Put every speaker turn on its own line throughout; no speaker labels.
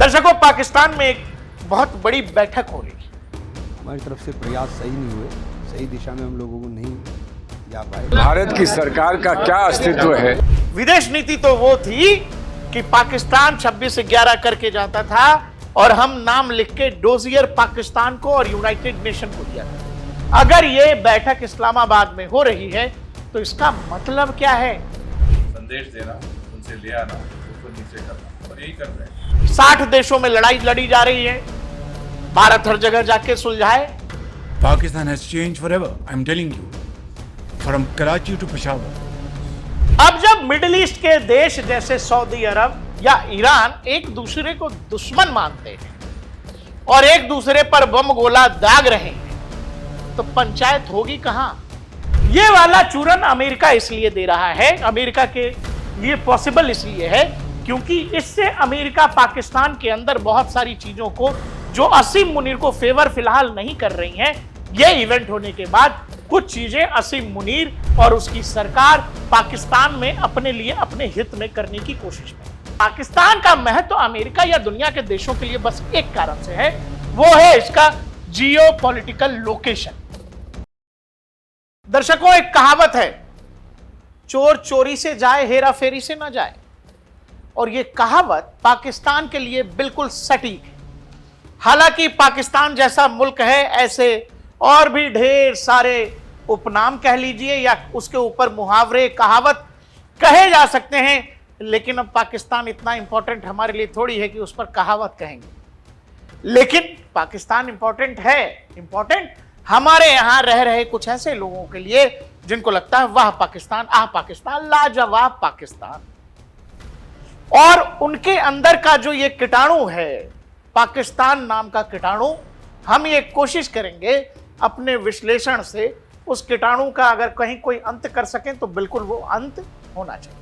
दर्शकों, पाकिस्तान में एक बहुत बड़ी बैठक हो रही है।
हमारी तरफ से प्रयास सही नहीं हुए, सही दिशा में हम लोगों को नहीं जा पाए।
भारत की सरकार का क्या अस्तित्व है?
विदेश नीति तो वो थी कि पाकिस्तान 26/11 करके जाता था और हम नाम लिख के डोजियर पाकिस्तान को और यूनाइटेड नेशन को दिया था। अगर ये बैठक इस्लामाबाद में हो रही है तो इसका मतलब क्या है?
संदेश देना, उनसे ले आना, ऊपर नीचे करना, और यही कर रहे हैं।
60 देशों में लड़ाई लड़ी जा रही है, भारत हर जगह जाके सुलझाए।
Pakistan has changed forever. I'm telling you, from Karachi to Peshawar.
अब जब मिडिल ईस्ट के देश जैसे सऊदी अरब या ईरान एक दूसरे को दुश्मन मानते हैं और एक दूसरे पर बम गोला दाग रहे हैं, तो पंचायत होगी कहां? ये वाला चूरन अमेरिका इसलिए दे रहा है, अमेरिका के लिए पॉसिबल इसलिए है क्योंकि इससे अमेरिका पाकिस्तान के अंदर बहुत सारी चीजों को जो असीम मुनीर को फेवर फिलहाल नहीं कर रही हैं, ये इवेंट होने के बाद कुछ चीजें असीम मुनीर और उसकी सरकार पाकिस्तान में अपने लिए, अपने हित में करने की कोशिश में। पाकिस्तान का महत्व अमेरिका या दुनिया के देशों के लिए बस एक कारण से है, वो है इसका जियोपॉलिटिकल लोकेशन। दर्शकों, एक कहावत है, चोर चोरी से जाए, हेरा फेरी से ना जाए, और यह कहावत पाकिस्तान के लिए बिल्कुल सटीक है। हालांकि पाकिस्तान जैसा मुल्क है, ऐसे और भी ढेर सारे उपनाम कह लीजिए या उसके ऊपर मुहावरे, कहावत कहे जा सकते हैं, लेकिन अब पाकिस्तान इतना इंपॉर्टेंट हमारे लिए थोड़ी है कि उस पर कहावत कहेंगे। लेकिन पाकिस्तान इंपॉर्टेंट है, इंपॉर्टेंट हमारे यहां रह रहे कुछ ऐसे लोगों के लिए जिनको लगता है वाह पाकिस्तान, आह पाकिस्तान, लाजवाब पाकिस्तान। और उनके अंदर का जो ये कीटाणु है, पाकिस्तान नाम का कीटाणु, हम ये कोशिश करेंगे अपने विश्लेषण से उस कीटाणु का अगर कहीं कोई अंत कर सकें तो बिल्कुल वो अंत होना चाहिए।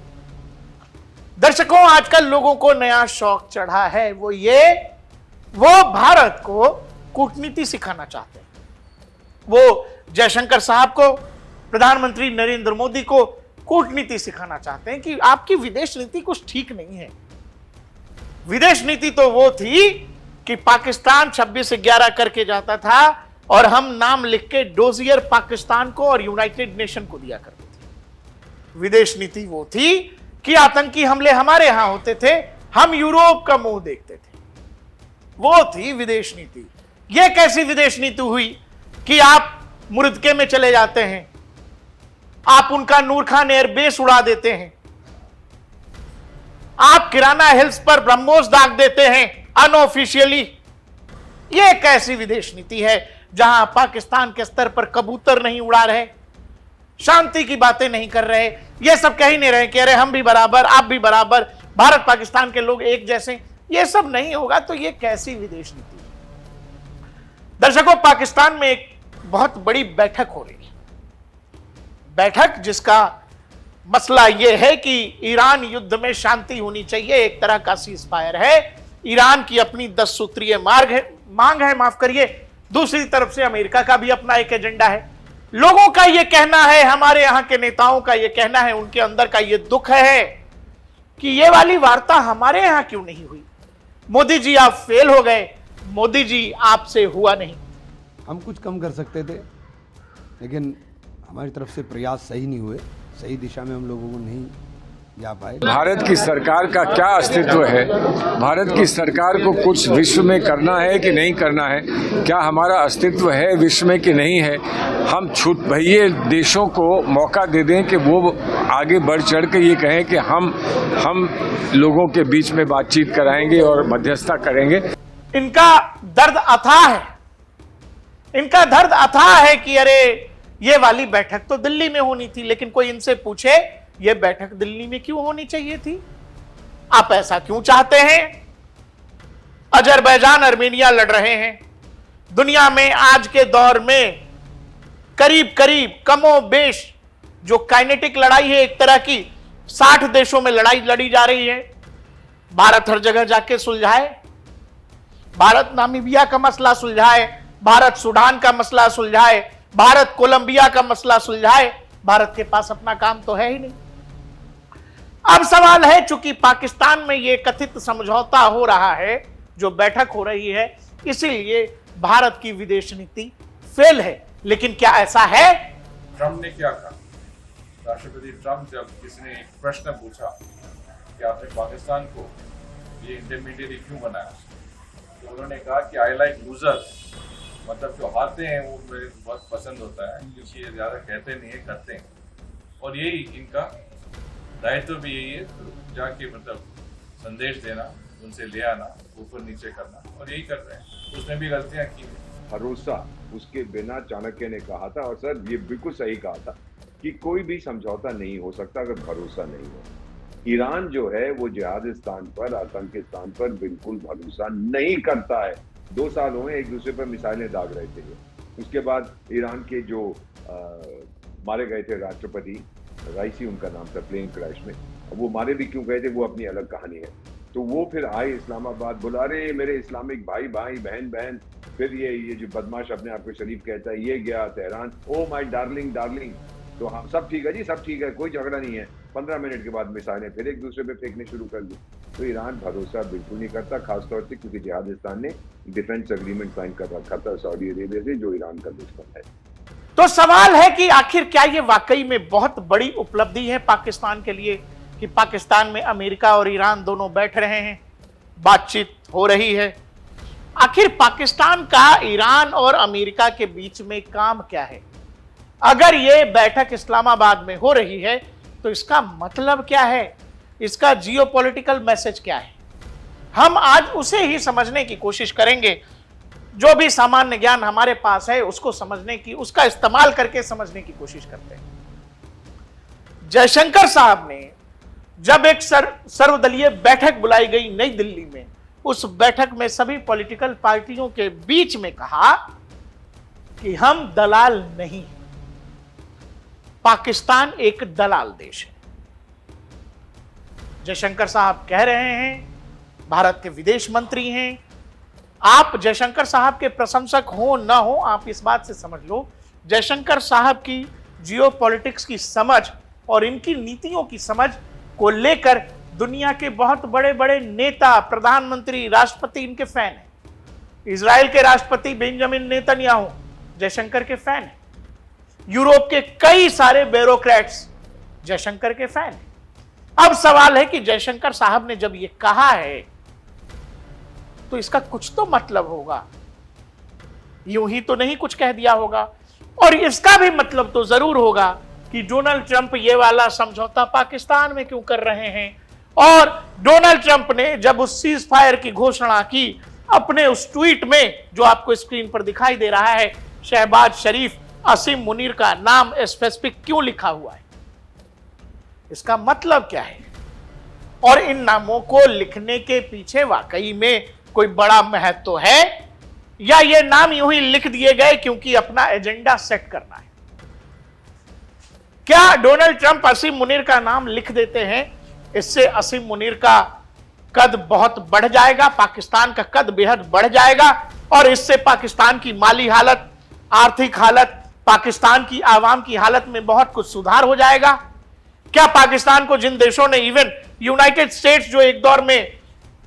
दर्शकों, आजकल लोगों को नया शौक चढ़ा है, वो भारत को कूटनीति सिखाना चाहते हैं। वो जयशंकर साहब को, प्रधानमंत्री नरेंद्र मोदी को कूटनीति सिखाना चाहते हैं कि आपकी विदेश नीति कुछ ठीक नहीं है। विदेश नीति तो वो थी कि पाकिस्तान 26/11 करके जाता था और हम नाम लिख के डोजियर पाकिस्तान को और यूनाइटेड नेशन को दिया करते थे। विदेश नीति वो थी कि आतंकी हमले हमारे यहां होते थे, हम यूरोप का मुंह देखते थे। वो थी विदेश नीति। यह कैसी विदेश नीति हुई कि आप मुर्दके में चले जाते हैं, आप उनका नूर खान एयरबेस उड़ा देते हैं, आप किराना हिल्स पर ब्रह्मोस दाग देते हैं अनऑफिशियली। यह कैसी विदेश नीति है जहां पाकिस्तान के स्तर पर कबूतर नहीं उड़ा रहे, शांति की बातें नहीं कर रहे, ये सब कह ही नहीं रहे कि अरे हम भी बराबर, आप भी बराबर, भारत पाकिस्तान के लोग एक जैसे। ये सब नहीं होगा तो ये कैसी विदेश नीति है? दर्शकों, पाकिस्तान में एक बहुत बड़ी बैठक हो रही है। बैठक जिसका मसला यह है कि ईरान युद्ध में शांति होनी चाहिए, एक तरह का सीजफायर है। ईरान की अपनी 10 सूत्रीय मांग है, माफ करिए। दूसरी तरफ से अमेरिका का भी अपना एक एजेंडा है। लोगों का यह कहना है, हमारे यहां के नेताओं का यह कहना है, उनके अंदर का यह दुख है कि यह वाली वार्ता हमारे यहां क्यों नहीं हुई। मोदी जी आप फेल हो गए, मोदी जी आपसे हुआ नहीं।
हम कुछ कम कर सकते थे, लेकिन हमारी तरफ से प्रयास सही नहीं हुए, सही दिशा में हम लोगों को नहीं जा पाए।
भारत की सरकार का क्या अस्तित्व है? भारत की सरकार को कुछ विश्व में करना है कि नहीं करना है? क्या हमारा अस्तित्व है विश्व में कि नहीं है? हम छूट भइये देशों को मौका दे दें कि वो आगे बढ़ चढ़ के ये कहें कि हम लोगों के बीच में बातचीत कराएंगे और मध्यस्थता करेंगे।
इनका दर्द अथाह है, इनका दर्द अथाह है कि अरे ये वाली बैठक तो दिल्ली में होनी थी, लेकिन कोई इनसे पूछे ये बैठक दिल्ली में क्यों होनी चाहिए थी? आप ऐसा क्यों चाहते हैं? अजरबैजान अर्मेनिया लड़ रहे हैं। दुनिया में आज के दौर में करीब करीब कमोबेश जो काइनेटिक लड़ाई है, एक तरह की 60 देशों में लड़ाई लड़ी जा रही है। भारत हर जगह जाके सुलझाए, भारत नामीबिया का मसला सुलझाए, भारत सूडान का मसला सुलझाए, भारत कोलंबिया का मसला सुलझाए। भारत के पास अपना काम तो है ही नहीं। अब सवाल है, चूंकि पाकिस्तान में यह कथित समझौता हो रहा है जो बैठक हो रही है, इसीलिए भारत की विदेश नीति फेल है। लेकिन क्या ऐसा है?
ट्रंप ने क्या कहा? राष्ट्रपति ट्रंप जब किसी ने एक प्रश्न पूछा कि आपने पाकिस्तान को ये इंटरमीडिएट क्यों बनाया, तो उन्होंने कहा कि आई लाइक लूजर्स, मतलब जो हारते हैं वो मुझे बहुत पसंद होता है, क्योंकि ये ज़्यादा कहते नहीं है, करते हैं। और यही इनका दायित्व भी यही है, तो जाके मतलब संदेश देना, उनसे ले आना, ऊपर नीचे करना, और यही कर रहे हैं। उसने भी गलतियाँ की।
भरोसा उसके बिना चाणक्य ने कहा था, और सर ये बिल्कुल सही कहा था कि कोई भी समझौता नहीं हो सकता अगर भरोसा नहीं हो। ईरान जो है वो जिहादिस्तान पर, आतंकिस्तान पर बिल्कुल भरोसा नहीं करता है। 2 साल हुए एक दूसरे पर मिसाइलें दाग रहे थे। उसके बाद ईरान के जो मारे गए थे राष्ट्रपति राइसी, उनका नाम था, प्लेन क्रैश में, वो मारे भी क्यों गए थे वो अपनी अलग कहानी है। तो वो फिर आए इस्लामाबाद, बुला रहे मेरे इस्लामिक भाई भाई, बहन बहन। फिर ये जो बदमाश अपने आप को शरीफ कहता है, ये गया Tehran, oh my darling darling. तो हम सब ठीक है जी, सब ठीक है, कोई झगड़ा नहीं है। 15 मिनट के बाद मिसाइलें फिर एक दूसरे पे फेंकने शुरू कर दी। तो ईरान भरोसा बिल्कुल नहीं करता, खासतौर से क्योंकि जिहादिस्तान ने डिफेंस एग्रीमेंट साइन कर रखा था सऊदी अरेबिया से, जो ईरान का दुश्मन है।
तो सवाल है कि आखिर क्या ये वाकई में बहुत बड़ी उपलब्धि है पाकिस्तान के लिए कि पाकिस्तान में अमेरिका और ईरान दोनों बैठ रहे हैं, बातचीत हो रही है। आखिर पाकिस्तान का ईरान और अमेरिका के बीच में काम क्या है? अगर ये बैठक इस्लामाबाद में हो रही है तो इसका मतलब क्या है? इसका जियोपॉलिटिकल मैसेज क्या है? हम आज उसे ही समझने की कोशिश करेंगे। जो भी सामान्य ज्ञान हमारे पास है उसको समझने की, उसका इस्तेमाल करके समझने की कोशिश करते हैं। जयशंकर साहब ने जब एक सर्वदलीय बैठक बुलाई गई नई दिल्ली में, उस बैठक में सभी पॉलिटिकल पार्टियों के बीच में कहा कि हम दलाल नहीं, पाकिस्तान एक दलाल देश है। जयशंकर साहब कह रहे हैं, भारत के विदेश मंत्री हैं। आप जयशंकर साहब के प्रशंसक हो ना हो, आप इस बात से समझ लो, जयशंकर साहब की जियोपॉलिटिक्स की समझ और इनकी नीतियों की समझ को लेकर दुनिया के बहुत बड़े बड़े नेता, प्रधानमंत्री, राष्ट्रपति इनके फैन हैं। इजराइल के राष्ट्रपति बेंजामिन नेतन्याहू जयशंकर के फैन हैं। यूरोप के कई सारे ब्यूरोक्रेट्स जयशंकर के फैन हैं। अब सवाल है कि जयशंकर साहब ने जब ये कहा है तो इसका कुछ तो मतलब होगा, यूं ही तो नहीं कुछ कह दिया होगा। और इसका भी मतलब तो जरूर होगा कि डोनाल्ड ट्रंप ये वाला समझौता पाकिस्तान में क्यों कर रहे हैं। और डोनाल्ड ट्रंप ने जब उस सीज फायर की घोषणा की, अपने उस ट्वीट में जो आपको स्क्रीन पर दिखाई दे रहा है, शहबाज शरीफ, असीम मुनीर का नाम स्पेसिफिक क्यों लिखा हुआ है? इसका मतलब क्या है? और इन नामों को लिखने के पीछे वाकई में कोई बड़ा महत्व तो है, या ये नाम यूं ही लिख दिए गए क्योंकि अपना एजेंडा सेट करना है? क्या डोनाल्ड ट्रंप असीम मुनीर का नाम लिख देते हैं, इससे असीम मुनीर का कद बहुत बढ़ जाएगा, पाकिस्तान का कद बेहद बढ़ जाएगा, और इससे पाकिस्तान की माली हालत, आर्थिक हालत, पाकिस्तान की आवाम की हालत में बहुत कुछ सुधार हो जाएगा? क्या पाकिस्तान को जिन देशों ने, इवन यूनाइटेड स्टेट्स जो एक दौर में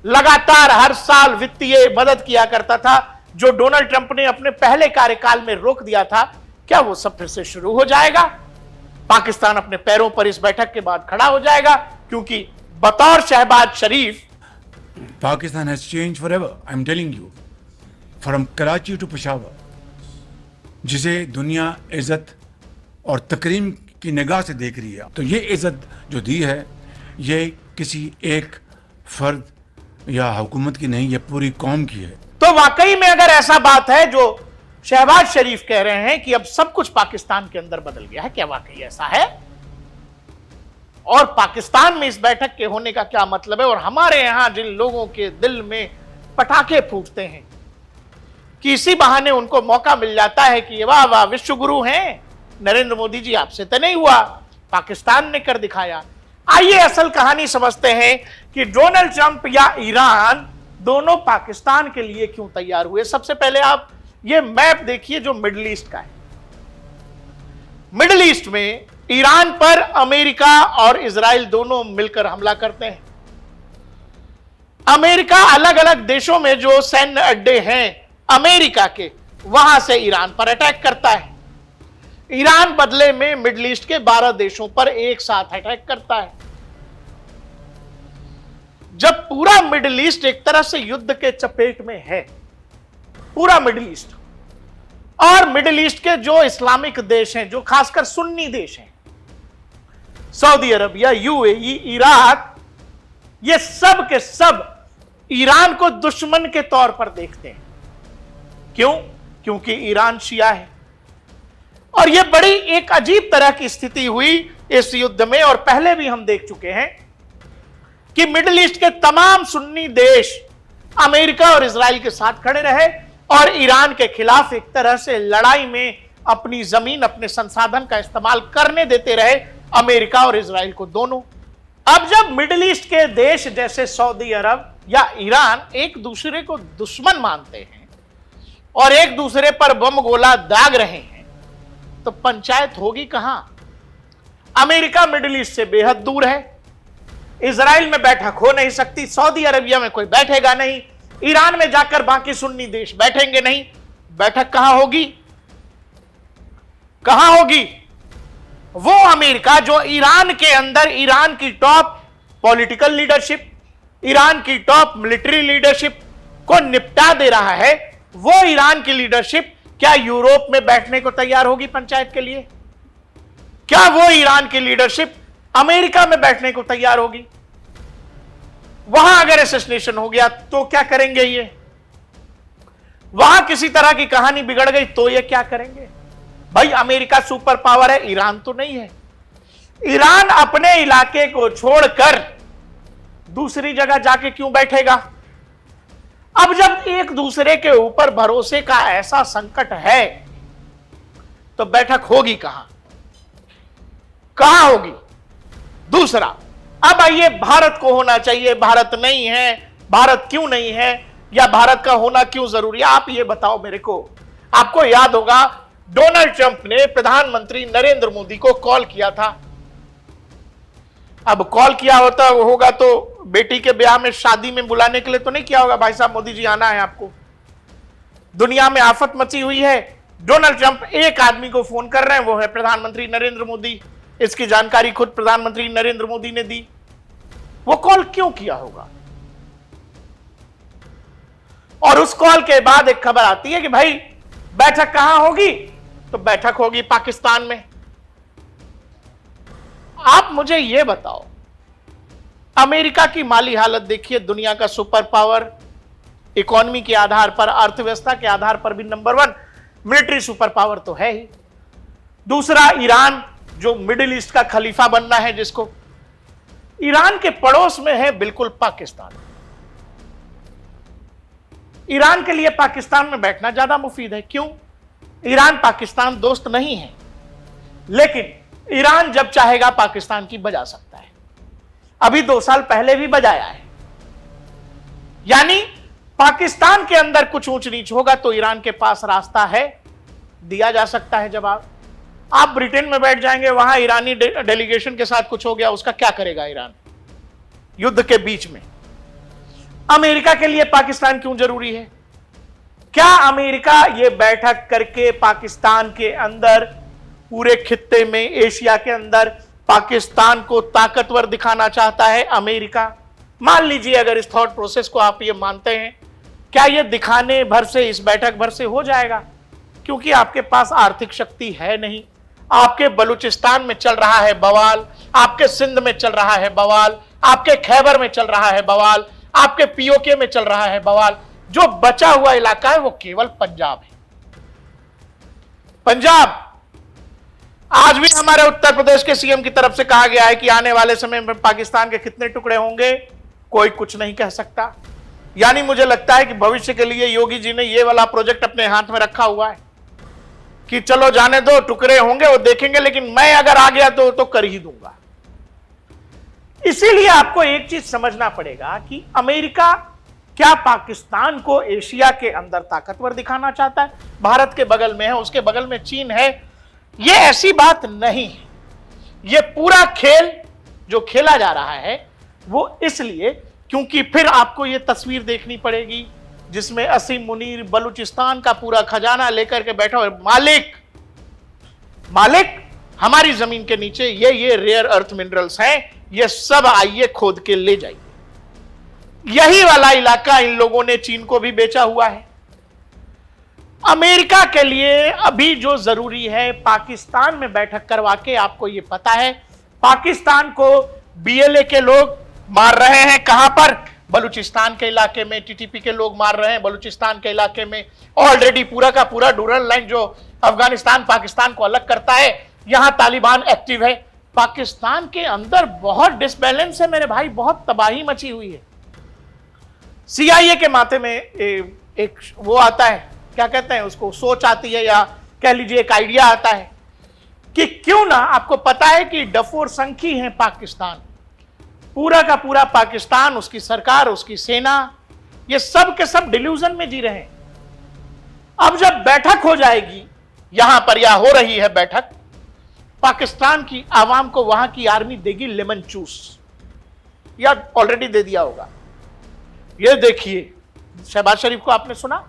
लगातार हर साल वित्तीय मदद किया करता था, जो डोनाल्ड ट्रंप ने अपने पहले कार्यकाल में रोक दिया था, क्या वो सब फिर से शुरू हो जाएगा? पाकिस्तान अपने पैरों पर इस बैठक के बाद खड़ा हो जाएगा, क्योंकि बतौर शहबाज शरीफ
Pakistan has changed forever. I'm telling you, from Karachi to Peshawar, जिसे दुनिया इज्जत और तकरीम की निगाह से देख रही है, तो ये इज्जत जो दी है, ये किसी एक फर्द या हुकूमत की नहीं, ये पूरी कौम की है।
तो वाकई में अगर ऐसा बात है जो शहबाज शरीफ कह रहे हैं कि अब सब कुछ पाकिस्तान के अंदर बदल गया है, क्या वाकई ऐसा है? और पाकिस्तान में इस बैठक के होने का क्या मतलब है? और हमारे यहां जिन लोगों के दिल में पटाखे फूटते हैं कि इसी बहाने उनको मौका मिल जाता है कि वाह वाह विश्व गुरु हैं नरेंद्र मोदी जी, आपसे तो नहीं हुआ, पाकिस्तान ने कर दिखाया। आइए असल कहानी समझते हैं कि डोनाल्ड ट्रंप या ईरान दोनों पाकिस्तान के लिए क्यों तैयार हुए। सबसे पहले आप ये मैप देखिए जो मिडिल ईस्ट का है। मिडिल ईस्ट में ईरान पर अमेरिका और इजराइल दोनों मिलकर हमला करते हैं। अमेरिका अलग अलग देशों में जो सैन्य अड्डे हैं अमेरिका के, वहां से ईरान पर अटैक करता है। ईरान बदले में मिडिल ईस्ट के 12 देशों पर एक साथ अटैक करता है। जब पूरा मिडिल ईस्ट एक तरह से युद्ध के चपेट में है, पूरा मिडिल ईस्ट, और मिडिल ईस्ट के जो इस्लामिक देश हैं, जो खासकर सुन्नी देश हैं, सऊदी अरबिया, यूएई, इराक, ये सब के सब ईरान को दुश्मन के तौर पर देखते हैं। क्यों? क्योंकि ईरान शिया है। और यह बड़ी एक अजीब तरह की स्थिति हुई इस युद्ध में, और पहले भी हम देख चुके हैं कि मिडिल ईस्ट के तमाम सुन्नी देश अमेरिका और इजराइल के साथ खड़े रहे और ईरान के खिलाफ एक तरह से लड़ाई में अपनी जमीन, अपने संसाधन का इस्तेमाल करने देते रहे अमेरिका और इजराइल को, दोनों। अब जब मिडिल ईस्ट के देश जैसे सऊदी अरब या ईरान एक दूसरे को दुश्मन मानते हैं और एक दूसरे पर बम गोला दाग रहे हैं, तो पंचायत होगी कहां? अमेरिका मिडिल ईस्ट से बेहद दूर है, इजराइल में बैठक हो नहीं सकती, सऊदी अरबिया में कोई बैठेगा नहीं, ईरान में जाकर बाकी सुन्नी देश बैठेंगे नहीं। बैठक कहां होगी? कहां होगी? वो अमेरिका जो ईरान के अंदर ईरान की टॉप पॉलिटिकल लीडरशिप, ईरान की टॉप मिलिट्री लीडरशिप को निपटा दे रहा है, वो ईरान की लीडरशिप क्या यूरोप में बैठने को तैयार होगी पंचायत के लिए? क्या वो ईरान की लीडरशिप अमेरिका में बैठने को तैयार होगी? वहां अगर असैसिनेशन हो गया तो क्या करेंगे ये? वहां किसी तरह की कहानी बिगड़ गई तो ये क्या करेंगे? भाई अमेरिका सुपर पावर है, ईरान तो नहीं है। ईरान अपने इलाके को छोड़कर दूसरी जगह जाके क्यों बैठेगा? अब जब एक दूसरे के ऊपर भरोसे का ऐसा संकट है तो बैठक होगी कहां? कहां होगी? दूसरा, अब आइए, भारत को होना चाहिए, भारत नहीं है, भारत क्यों नहीं है, या भारत का होना क्यों जरूरी है? आप ये बताओ मेरे को। आपको याद होगा डोनाल्ड ट्रंप ने प्रधानमंत्री नरेंद्र मोदी को कॉल किया था। अब कॉल किया होगा तो बेटी के ब्याह में, शादी में बुलाने के लिए तो नहीं किया होगा, भाई साहब मोदी जी आना है आपको। दुनिया में आफत मची हुई है, डोनाल्ड ट्रंप एक आदमी को फोन कर रहे हैं, वो है प्रधानमंत्री नरेंद्र मोदी। इसकी जानकारी खुद प्रधानमंत्री नरेंद्र मोदी ने दी। वो कॉल क्यों किया होगा? और उस कॉल के बाद एक खबर आती है कि भाई बैठक कहां होगी? तो बैठक होगी पाकिस्तान में। आप मुझे यह बताओ, अमेरिका की माली हालत देखिए, दुनिया का सुपर पावर, इकोनॉमी के आधार पर, अर्थव्यवस्था के आधार पर भी नंबर 1, मिलिट्री सुपर पावर तो है ही। दूसरा, ईरान जो मिडिल ईस्ट का खलीफा बनना है जिसको, ईरान के पड़ोस में है बिल्कुल पाकिस्तान। ईरान के लिए पाकिस्तान में बैठना ज्यादा मुफीद है। क्यों? ईरान पाकिस्तान दोस्त नहीं है, लेकिन ईरान जब चाहेगा पाकिस्तान की बजा सकता है। अभी 2 साल पहले भी बजाया है। यानी पाकिस्तान के अंदर कुछ ऊंच नीच होगा तो ईरान के पास रास्ता है, दिया जा सकता है जवाब। आप ब्रिटेन में बैठ जाएंगे, वहां ईरानी डेलीगेशन के साथ कुछ हो गया, उसका क्या करेगा ईरान युद्ध के बीच में? अमेरिका के लिए पाकिस्तान क्यों जरूरी है? क्या अमेरिका ये बैठक करके पाकिस्तान के अंदर, पूरे खित्ते में, एशिया के अंदर पाकिस्तान को ताकतवर दिखाना चाहता है अमेरिका? मान लीजिए अगर इस थॉट प्रोसेस को आप ये मानते हैं, क्या ये दिखाने भर से, इस बैठक भर से हो जाएगा? क्योंकि आपके पास आर्थिक शक्ति है नहीं। आपके बलूचिस्तान में चल रहा है बवाल, आपके सिंध में चल रहा है बवाल, आपके खैबर में चल रहा है बवाल, आपके पीओके में चल रहा है बवाल। जो बचा हुआ इलाका है वो केवल पंजाब है। पंजाब, आज भी हमारे उत्तर प्रदेश के सीएम की तरफ से कहा गया है कि आने वाले समय में पाकिस्तान के कितने टुकड़े होंगे कोई कुछ नहीं कह सकता। यानी मुझे लगता है कि भविष्य के लिए योगी जी ने ये वाला प्रोजेक्ट अपने हाथ में रखा हुआ है कि चलो जाने दो, टुकड़े होंगे वो देखेंगे, लेकिन मैं अगर आ गया तो कर ही दूंगा। इसीलिए आपको एक चीज समझना पड़ेगा कि अमेरिका क्या पाकिस्तान को एशिया के अंदर ताकतवर दिखाना चाहता है? भारत के बगल में है, उसके बगल में चीन है। यह ऐसी बात नहीं है। यह पूरा खेल जो खेला जा रहा है वो इसलिए क्योंकि फिर आपको यह तस्वीर देखनी पड़ेगी जिसमें असीम मुनीर बलूचिस्तान का पूरा खजाना लेकर के बैठा हुआ, मालिक हमारी जमीन के नीचे ये रेयर अर्थ मिनरल्स हैं, ये सब आइए खोद के ले जाइए। यही वाला इलाका इन लोगों ने चीन को भी बेचा हुआ है। अमेरिका के लिए अभी जो जरूरी है, पाकिस्तान में बैठक करवा के, आपको यह पता है पाकिस्तान को बीएलए के लोग मार रहे हैं। कहां पर? बलूचिस्तान के इलाके में टीटीपी के लोग मार रहे हैं। बलूचिस्तान के इलाके में ऑलरेडी पूरा का पूरा डूरल लाइन जो अफगानिस्तान पाकिस्तान को अलग करता है, यहां तालिबान एक्टिव है। पाकिस्तान के अंदर बहुत डिसबैलेंस है मेरे भाई, बहुत तबाही मची हुई है। सीआईए के माथे में एक वो आता है, क्या कहते हैं उसको, सोच आती है, या कह लीजिए एक आइडिया आता है कि क्यों ना, आपको पता है कि डफोर संखी है पाकिस्तान, पूरा का पूरा पाकिस्तान, उसकी सरकार, उसकी सेना, ये सब के सब डिल्यूजन में जी रहे हैं। अब जब बैठक हो जाएगी यहां पर, या हो रही है बैठक, पाकिस्तान की आवाम को वहां की आर्मी देगी लेमन जूस, या ऑलरेडी दे दिया होगा। ये देखिए, शहबाज शरीफ को आपने सुना,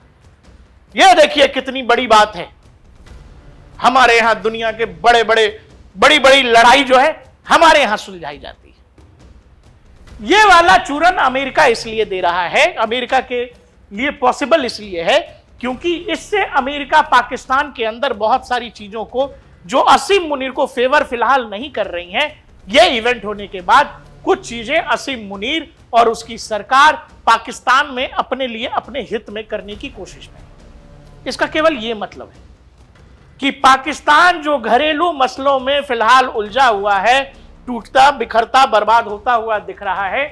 ये देखिए कितनी बड़ी बात है। हमारे यहां दुनिया के बड़ी बड़ी लड़ाई जो है हमारे यहां सुलझाई जाती है। ये वाला चूरन अमेरिका इसलिए दे रहा है, अमेरिका के लिए पॉसिबल इसलिए है क्योंकि इससे अमेरिका पाकिस्तान के अंदर बहुत सारी चीजों को, जो असीम मुनीर को फेवर फिलहाल नहीं कर रही हैं, ये इवेंट होने के बाद कुछ चीजें असीम मुनीर और उसकी सरकार पाकिस्तान में अपने लिए, अपने हित में करने की कोशिश में। इसका केवल यह मतलब है कि पाकिस्तान जो घरेलू मसलों में फिलहाल उलझा हुआ है, टूटता बिखरता बर्बाद होता हुआ दिख रहा है,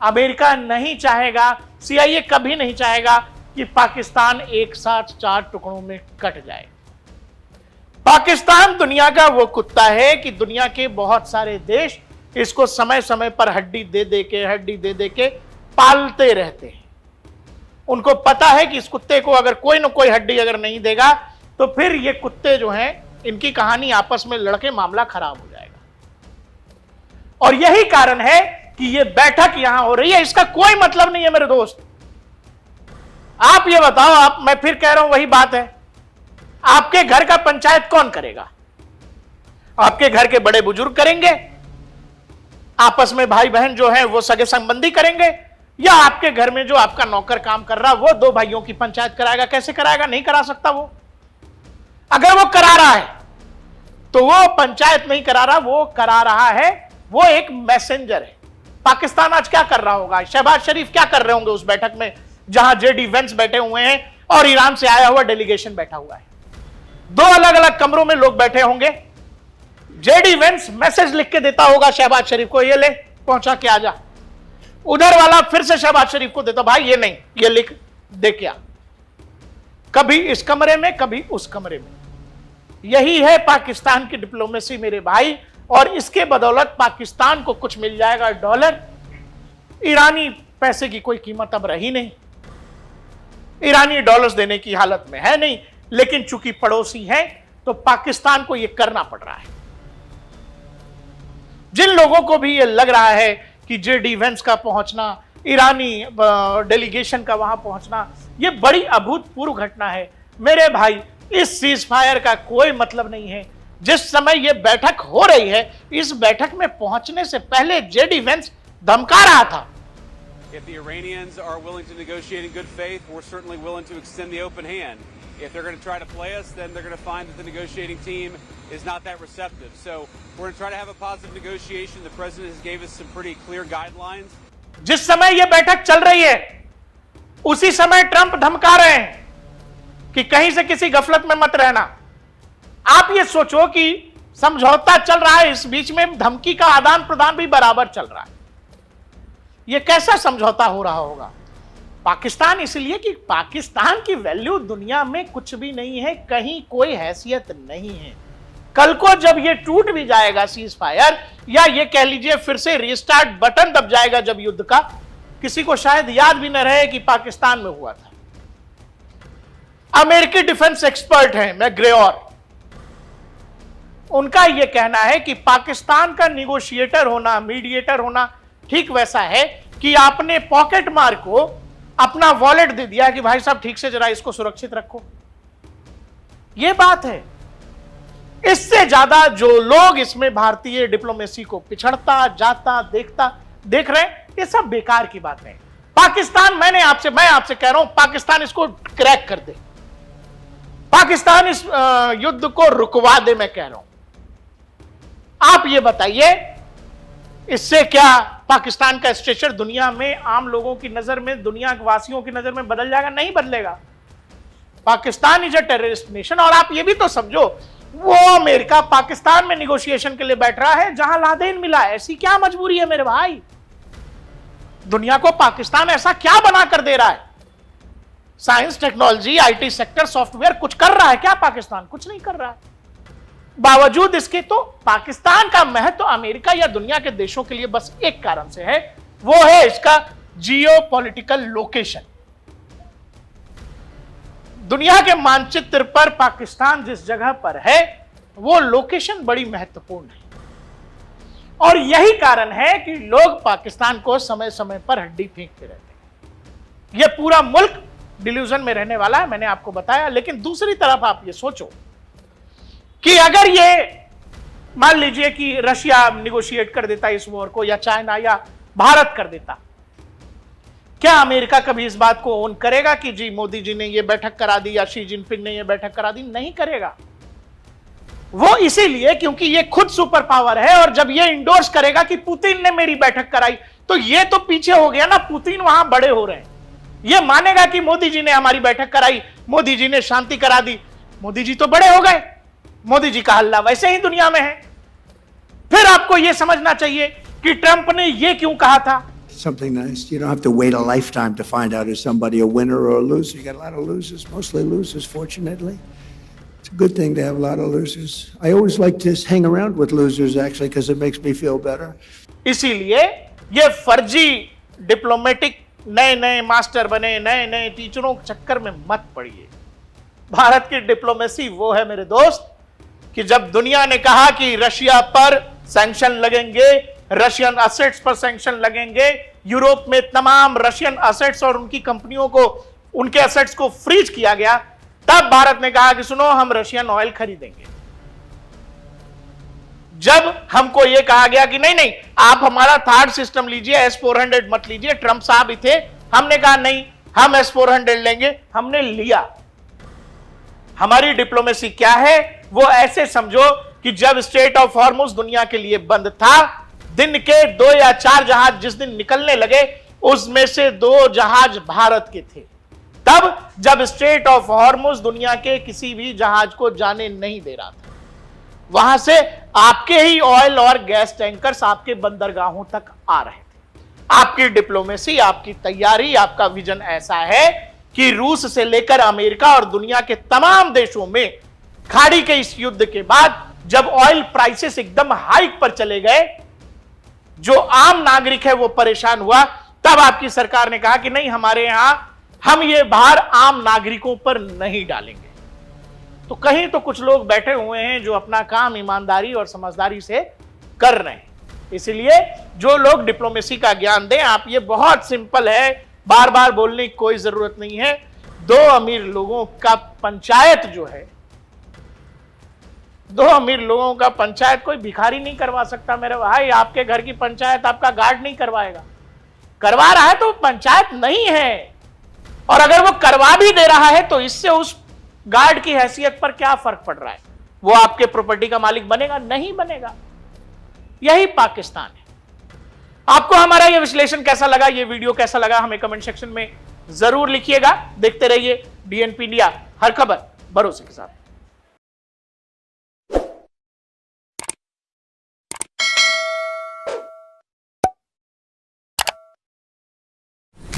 अमेरिका नहीं चाहेगा, सीआईए कभी नहीं चाहेगा कि पाकिस्तान एक साथ 4 टुकड़ों में कट जाए। पाकिस्तान दुनिया का वो कुत्ता है कि दुनिया के बहुत सारे देश इसको समय समय पर हड्डी दे दे के पालते रहते हैं। उनको पता है कि इस कुत्ते को अगर कोई न कोई हड्डी अगर नहीं देगा तो फिर ये कुत्ते जो हैं, इनकी कहानी आपस में लड़के मामला खराब हो जाएगा। और यही कारण है कि ये बैठक यहां हो रही है। इसका कोई मतलब नहीं है मेरे दोस्त। आप ये बताओ, आप, मैं फिर कह रहा हूं वही बात है, आपके घर का पंचायत कौन करेगा? आपके घर के बड़े बुजुर्ग करेंगे, आपस में भाई बहन जो हैं वो सगे संबंधी करेंगे, या आपके घर में जो आपका नौकर काम कर रहा वो 2 भाइयों की पंचायत कराएगा? कैसे कराएगा? नहीं करा सकता वो। अगर वो करा रहा है तो वो पंचायत नहीं करा रहा, वो करा रहा है, वो एक मैसेंजर है। पाकिस्तान आज क्या कर रहा होगा? शहबाज शरीफ क्या कर रहे होंगे उस बैठक में जहां जेडी वेंस बैठे हुए हैं और ईरान से आया हुआ डेलीगेशन बैठा हुआ है? 2 अलग अलग कमरों में लोग बैठे होंगे। जेडी वेंस मैसेज लिख के देता होगा शहबाज शरीफ को, ये ले पहुंचा के आ जा। उधर वाला फिर से शहबाज शरीफ को देता, भाई ये नहीं, ये लिख दे क्या। कभी इस कमरे में, कभी उस कमरे में। यही है पाकिस्तान की डिप्लोमेसी मेरे भाई, और इसके बदौलत पाकिस्तान को कुछ मिल जाएगा डॉलर। ईरानी पैसे की कोई कीमत अब रही नहीं, ईरानी डॉलर्स देने की हालत में है नहीं, लेकिन चूंकि पड़ोसी हैं तो पाकिस्तान को यह करना पड़ रहा है। जिन लोगों को भी यह लग रहा है कि जेडी वेंस का पहुंचना, ईरानी डेलीगेशन का वहां पहुंचना, यह बड़ी अभूतपूर्व घटना है मेरे भाई। इस सीज फायर का कोई मतलब नहीं है। जिस समय यह बैठक हो रही है, इस बैठक में पहुंचने से पहले जेडी वेंस धमका रहा था।
If the Iranians are willing to negotiate in good faith, we're certainly willing to extend the open hand. If they're going to try to play us, then they're going to find that the negotiating team is not that receptive. So we're going to try to have a positive negotiation. The president has gave us some pretty clear guidelines.
जिस समय यह बैठक चल रही है, उसी समय Trump धमका रहे हैं कि कहीं से किसी गफलत में मत रहना। आप ये सोचो कि समझौता चल रहा है, इस बीच में धमकी का आदान प्रदान भी बराबर चल रहा है। यह कैसा समझौता हो रहा होगा? पाकिस्तान, इसलिए कि पाकिस्तान की वैल्यू दुनिया में कुछ भी नहीं है, कहीं कोई हैसियत नहीं है। कल को जब ये टूट भी जाएगा सीज फायर, या ये कह लीजिए फिर से रीस्टार्ट बटन दब जाएगा जब युद्ध का, किसी को शायद याद भी न रहे कि पाकिस्तान में हुआ था। अमेरिकी डिफेंस एक्सपर्ट हैं मैग्रेओर, उनका यह कहना है कि पाकिस्तान का निगोशिएटर होना, मीडिएटर होना ठीक वैसा है कि आपने पॉकेट मार को अपना वॉलेट दे दिया कि भाई साहब ठीक से जरा इसको सुरक्षित रखो। यह बात है। इससे ज्यादा जो लोग इसमें भारतीय डिप्लोमेसी को पिछड़ता जाता देख रहे हैं, ये सब बेकार की बात है। पाकिस्तान, मैं आपसे कह रहा हूं, पाकिस्तान इसको क्रैक कर दे, पाकिस्तान इस युद्ध को रुकवा दे, मैं कह रहा हूं। आप ये बताइए, इससे क्या पाकिस्तान का स्टेचर दुनिया में, आम लोगों की नजर में, दुनिया वासियों की नजर में बदल जाएगा? नहीं बदलेगा। Pakistan is a terrorist nation. और आप ये भी तो समझो, वो अमेरिका पाकिस्तान में निगोशिएशन के लिए बैठ रहा है जहां लादेन मिला। ऐसी क्या मजबूरी है मेरे भाई? दुनिया को पाकिस्तान ऐसा क्या बना कर दे रहा है? Science, technology, IT sector, software कुछ कर रहा है क्या पाकिस्तान? कुछ नहीं कर रहा है। बावजूद इसके तो पाकिस्तान का महत्व अमेरिका या दुनिया के देशों के लिए बस एक कारण से है, वो है इसका जियोपॉलिटिकल लोकेशन। दुनिया के मानचित्र पर पाकिस्तान जिस जगह पर है, वो लोकेशन बड़ी महत्वपूर्ण है। और यही कारण है कि लोग पाकिस्तान को समय समय पर हड्डी फेंकते रहते हैं। यह पूरा मुल्क डिल्यूजन में रहने वाला है, मैंने आपको बताया। लेकिन दूसरी तरफ आप ये सोचो कि अगर ये मान लीजिए कि रशिया निगोशिएट कर देता इस वॉर को, या चाइना या भारत कर देता, क्या अमेरिका कभी इस बात को ओन करेगा कि जी मोदी जी ने ये बैठक करा दी या शी जिनपिंग ने ये बैठक करा दी? नहीं करेगा। वो इसीलिए क्योंकि ये खुद सुपर पावर है, और जब ये इंडोर्स करेगा कि पुतिन ने मेरी बैठक कराई, तो ये तो पीछे हो गया ना, पुतिन वहां बड़े हो रहे हैं। ये मानेगा कि मोदी जी ने हमारी बैठक कराई, मोदी जी ने शांति करा दी, मोदी जी तो बड़े हो गए, मोदी जी का हल्ला वैसे ही दुनिया में है। फिर आपको यह समझना चाहिए कि ट्रंप ने यह क्यों कहा था।
Something nice. You don't have to wait a lifetime to find out is somebody a winner or a loser. You got a lot of losers, mostly losers, fortunately. It's a good thing to have a lot of losers. I always like to hang around with losers, actually, because it makes me feel better.
इसीलिए ये फर्जी diplomatic नए master बने, नए टीचरों के चक्कर में मत पड़िए। भारत की डिप्लोमेसी वो है मेरे दोस्त कि जब दुनिया ने कहा कि रशिया पर सैंक्शन लगेंगे, रशियन असेट्स पर सैंक्शन लगेंगे, यूरोप में तमाम रशियन असेट्स और उनकी कंपनियों को, उनके असेट्स को फ्रीज किया गया, तब भारत ने कहा कि सुनो, हम रशियन ऑयल खरीदेंगे। जब हमको यह कहा गया कि नहीं आप हमारा थर्ड सिस्टम लीजिए, S-400 मत लीजिए, ट्रंप साहब ही थे, हमने कहा नहीं, हम S-400 लेंगे, हमने लिया। हमारी डिप्लोमेसी क्या है? वो ऐसे समझो कि जब स्ट्रेट ऑफ हॉर्मुज दुनिया के लिए बंद था, दिन के 2 या 4 जहाज जिस दिन निकलने लगे, उसमें से 2 जहाज भारत के थे। तब जब स्ट्रेट ऑफ हॉर्मुज दुनिया के किसी भी जहाज को जाने नहीं दे रहा था, वहां से आपके ही ऑयल और गैस टैंकर्स आपके बंदरगाहों तक आ रहे थे। आपकी डिप्लोमेसी, आपकी तैयारी, आपका विजन ऐसा है कि रूस से लेकर अमेरिका और दुनिया के तमाम देशों में खाड़ी के इस युद्ध के बाद जब ऑयल प्राइसेस एकदम हाइक पर चले गए, जो आम नागरिक है वो परेशान हुआ, तब आपकी सरकार ने कहा कि नहीं, हमारे यहां हम ये भार आम नागरिकों पर नहीं डालेंगे। तो कहीं तो कुछ लोग बैठे हुए हैं जो अपना काम ईमानदारी और समझदारी से कर रहे हैं। इसलिए जो लोग डिप्लोमेसी का ज्ञान दें, आप, ये बहुत सिंपल है, बार बार बोलने की कोई जरूरत नहीं है। 2 अमीर लोगों का पंचायत जो है, 2 अमीर लोगों का पंचायत कोई भिखारी नहीं करवा सकता मेरे भाई। आपके घर की पंचायत आपका गार्ड नहीं करवाएगा। करवा रहा है तो पंचायत नहीं है, और अगर वो करवा भी दे रहा है तो इससे उस गार्ड की हैसियत पर क्या फर्क पड़ रहा है? वो आपके प्रॉपर्टी का मालिक बनेगा? नहीं बनेगा। यही पाकिस्तान है। आपको हमारा यह विश्लेषण कैसा लगा, यह वीडियो कैसा लगा, हमें कमेंट सेक्शन में जरूर लिखिएगा। देखते रहिए DNP इंडिया, हर खबर भरोसे के साथ।